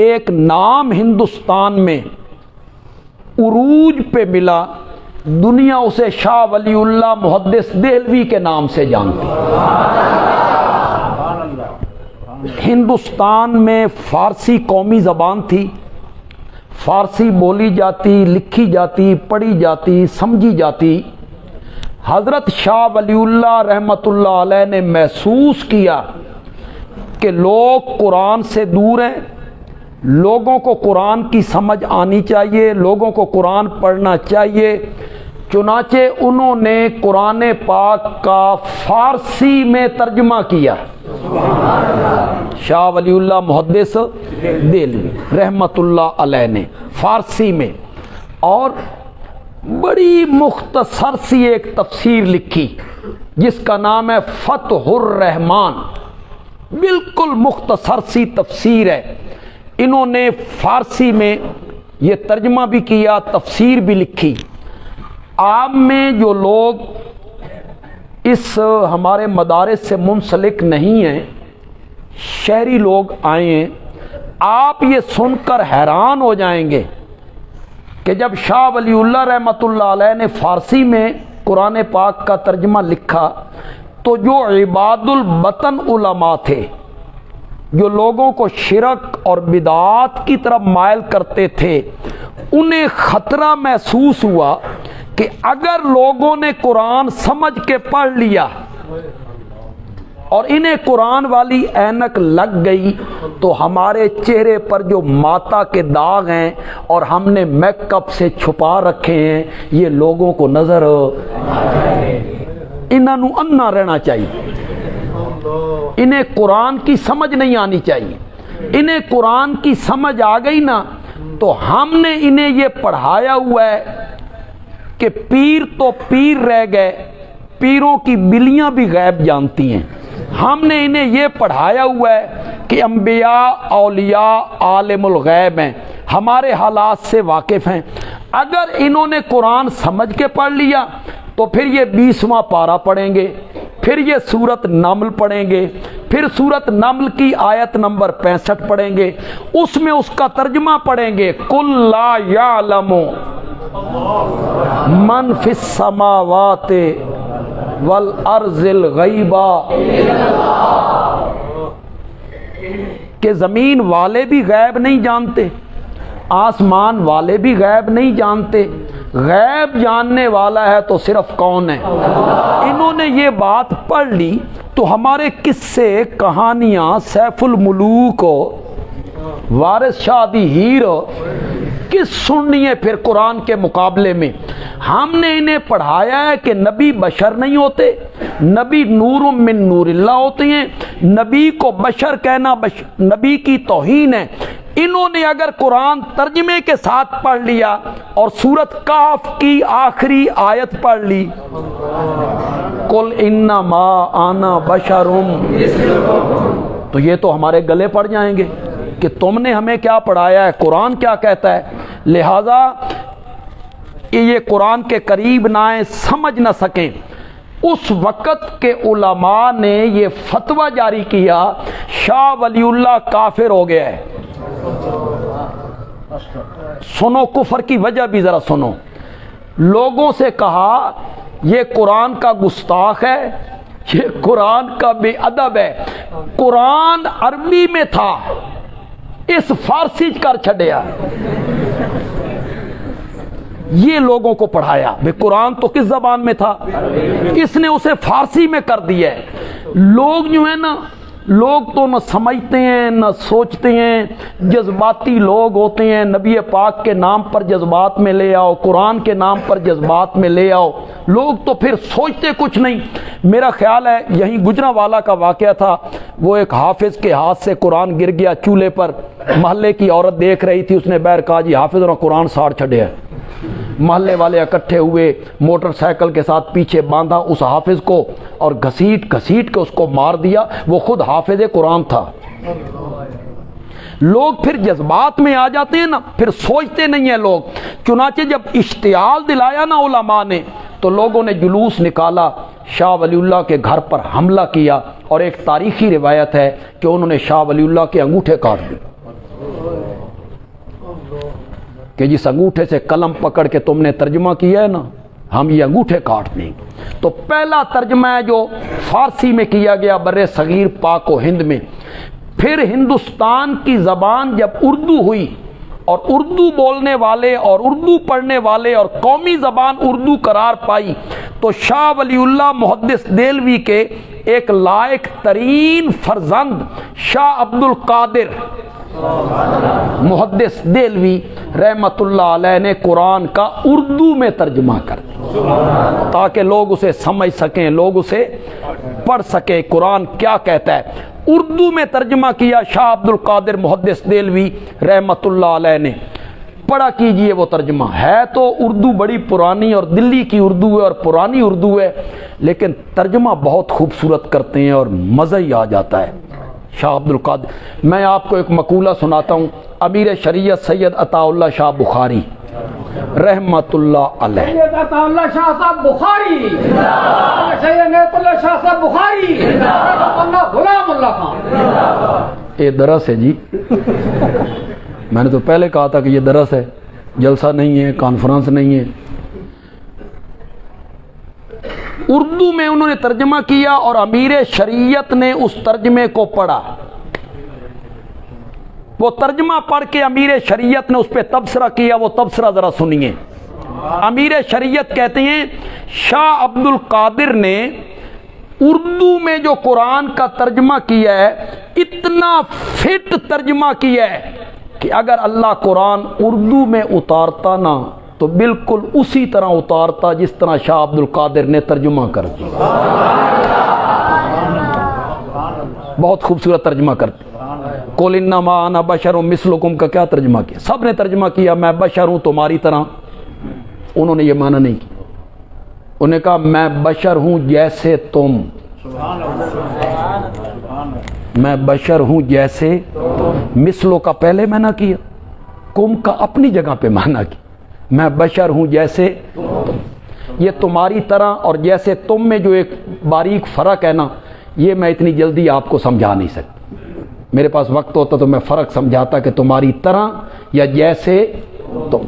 ایک نام ہندوستان میں عروج پہ ملا، دنیا اسے شاہ ولی اللہ محدث دہلوی کے نام سے جانتی۔ ہندوستان میں فارسی قومی زبان تھی، فارسی بولی جاتی، لکھی جاتی، پڑھی جاتی، سمجھی جاتی۔ حضرت شاہ ولی اللہ رحمۃ اللہ علیہ نے محسوس کیا کہ لوگ قرآن سے دور ہیں، لوگوں کو قرآن کی سمجھ آنی چاہیے، لوگوں کو قرآن پڑھنا چاہیے۔ چنانچہ انہوں نے قرآن پاک کا فارسی میں ترجمہ کیا، شاہ ولی اللہ محدث دہلوی رحمۃ اللہ علیہ نے فارسی میں، اور بڑی مختصر سی ایک تفسیر لکھی جس کا نام ہے فتح الرحمن، بالکل مختصر سی تفسیر ہے۔ انہوں نے فارسی میں یہ ترجمہ بھی کیا، تفسیر بھی لکھی۔ عام میں جو لوگ اس ہمارے مدارس سے منسلک نہیں ہیں، شہری لوگ آئے ہیں، آپ یہ سن کر حیران ہو جائیں گے کہ جب شاہ ولی اللہ رحمۃ اللہ علیہ نے فارسی میں قرآن پاک کا ترجمہ لکھا تو جو عباد البطن علماء تھے، جو لوگوں کو شرک اور بدعات کی طرف مائل کرتے تھے، انہیں خطرہ محسوس ہوا کہ اگر لوگوں نے قرآن سمجھ کے پڑھ لیا اور انہیں قرآن والی اینک لگ گئی تو ہمارے چہرے پر جو ماتا کے داغ ہیں اور ہم نے میک اپ سے چھپا رکھے ہیں، یہ لوگوں کو نظر انہوں انا رہنا چاہیے۔ انہیں قرآن کی سمجھ نہیں آنی چاہیے۔ انہیں قرآن کی سمجھ آ گئی نا تو ہم نے انہیں یہ پڑھایا ہوا ہے کہ پیر تو پیر رہ گئے، پیروں کی بلیاں بھی غیب جانتی ہیں۔ ہم نے انہیں یہ پڑھایا ہوا ہے کہ انبیاء اولیاء عالم الغیب ہیں، ہمارے حالات سے واقف ہیں۔ اگر انہوں نے قرآن سمجھ کے پڑھ لیا تو پھر یہ 20واں پارہ پڑھیں گے، پھر یہ سورت نمل پڑھیں گے، پھر سورت نمل کی آیت نمبر 65 پڑھیں گے، اس میں اس کا ترجمہ پڑھیں گے، قُل لَا يَعْلَمُ مَنْ فِي السَّمَاوَاتِ وَالْأَرْضِ الْغَيْبَ، کہ زمین والے بھی غیب نہیں جانتے، آسمان والے بھی غیب نہیں جانتے، غیب جاننے والا ہے تو صرف کون ہے؟ انہوں نے یہ بات پڑھ لی تو ہمارے قصے کہانیاں سیف الملوک وارث شاہ دی ہیر کس سننی ہے پھر قرآن کے مقابلے میں؟ ہم نے انہیں پڑھایا ہے کہ نبی بشر نہیں ہوتے، نبی نور من نور اللہ ہوتے ہیں، نبی کو بشر کہنا نبی کی توہین ہے۔ انہوں نے اگر قرآن ترجمے کے ساتھ پڑھ لیا اور سورت کاف کی آخری آیت پڑھ لی، قل انما انا بشر، تو یہ تو ہمارے گلے پڑ جائیں گے کہ تم نے ہمیں کیا پڑھایا ہے، قرآن کیا کہتا ہے۔ لہذا یہ قرآن کے قریب نہ آئیں، سمجھ نہ سکیں۔ اس وقت کے علماء نے یہ فتویٰ جاری کیا شاہ ولی اللہ کافر ہو گیا ہے۔ سنو کفر کی وجہ بھی ذرا سنو۔ لوگوں سے کہا یہ قرآن کا گستاخ ہے، یہ قرآن کا بے ادب ہے۔ قرآن عربی میں تھا، اس فارسی کر چھڑیا۔ یہ لوگوں کو پڑھایا بھئی قرآن تو کس زبان میں تھا، اس نے اسے فارسی میں کر دیا ہے۔ لوگ جو ہیں نا، لوگ تو نہ سمجھتے ہیں نہ سوچتے ہیں، جذباتی لوگ ہوتے ہیں۔ نبی پاک کے نام پر جذبات میں لے آؤ، قرآن کے نام پر جذبات میں لے آؤ، لوگ تو پھر سوچتے کچھ نہیں۔ میرا خیال ہے یہیں گجرانوالہ کا واقعہ تھا، وہ ایک حافظ کے ہاتھ سے قرآن گر گیا چولہے پر، محلے کی عورت دیکھ رہی تھی، اس نے بہر کہا جی حافظ نے قرآن ساڑ چھڑیا ہے۔ محلے والے اکٹھے ہوئے، موٹر سائیکل کے ساتھ پیچھے باندھا اس حافظ کو اور گھسیٹ گھسیٹ کے اس کو مار دیا۔ وہ خود حافظ قرآن تھا۔ لوگ پھر جذبات میں آ جاتے ہیں نا، پھر سوچتے نہیں ہیں لوگ۔ چنانچہ جب اشتعال دلایا نا علماء نے تو لوگوں نے جلوس نکالا، شاہ ولی اللہ کے گھر پر حملہ کیا، اور ایک تاریخی روایت ہے کہ انہوں نے شاہ ولی اللہ کے انگوٹھے کاٹ دیے۔ کہ جس انگوٹھے سے قلم پکڑ کے تم نے ترجمہ کیا ہے نا، ہم یہ انگوٹھے کاٹ دیں گے۔ تو پہلا ترجمہ ہے جو فارسی میں کیا گیا بر صغیر پاک و ہند میں۔ پھر ہندوستان کی زبان جب اردو ہوئی اور اردو بولنے والے اور اردو پڑھنے والے اور قومی زبان اردو قرار پائی، تو شاہ ولی اللہ محدث دہلوی کے ایک لائق ترین فرزند شاہ عبد القادر محدث دہلوی رحمت اللہ علیہ نے قرآن کا اردو میں ترجمہ کر دیا تاکہ لوگ اسے سمجھ سکیں، لوگ اسے پڑھ سکیں قرآن کیا کہتا ہے۔ اردو میں ترجمہ کیا شاہ عبد القادر محدث دہلوی رحمت اللہ علیہ نے۔ پڑھا کیجئے وہ ترجمہ، ہے تو اردو بڑی پرانی اور دلی کی اردو ہے اور پرانی اردو ہے، لیکن ترجمہ بہت خوبصورت کرتے ہیں اور مزہ ہی آ جاتا ہے شاہ عبد القادر۔ میں آپ کو ایک مقولہ سناتا ہوں، امیر شریعت سید عطا اللہ شاہ بخاری رحمت اللہ علیہ، سید عطا اللہ شاہ صاحب بخاری، سید نیت اللہ شاہ صاحب بخاری، اللہ غلام اللہ خان۔ یہ درس ہے جی، میں نے تو پہلے کہا تھا کہ یہ درس ہے، جلسہ نہیں ہے، کانفرنس نہیں ہے۔ اردو میں انہوں نے ترجمہ کیا اور امیر شریعت نے اس ترجمے کو پڑھا۔ وہ ترجمہ پڑھ کے امیر شریعت نے اس پہ تبصرہ کیا، وہ تبصرہ ذرا سنیے۔ امیر شریعت کہتے ہیں شاہ عبد القادر نے اردو میں جو قرآن کا ترجمہ کیا ہے اتنا فٹ ترجمہ کیا ہے کہ اگر اللہ قرآن اردو میں اتارتا نا تو بالکل اسی طرح اتارتا جس طرح شاہ عبد القادر نے ترجمہ کر دیا۔ بہت خوبصورت ترجمہ کرتے۔ قل انما انا بشر مثلکم کا کیا ترجمہ کیا؟ سب نے ترجمہ کیا میں بشر ہوں تمہاری طرح، انہوں نے یہ معنی نہیں کیا، انہوں نے کہا میں بشر ہوں جیسے تم، میں بشر ہوں جیسے، مثلو کا پہلے معنی کیا، کم کا اپنی جگہ پہ معنی کیا، میں بشر ہوں جیسے تم۔ یہ تمہاری طرح اور جیسے تم میں جو ایک باریک فرق ہے نا، یہ میں اتنی جلدی آپ کو سمجھا نہیں سکتا، میرے پاس وقت ہوتا تو میں فرق سمجھاتا کہ تمہاری طرح یا جیسے تم۔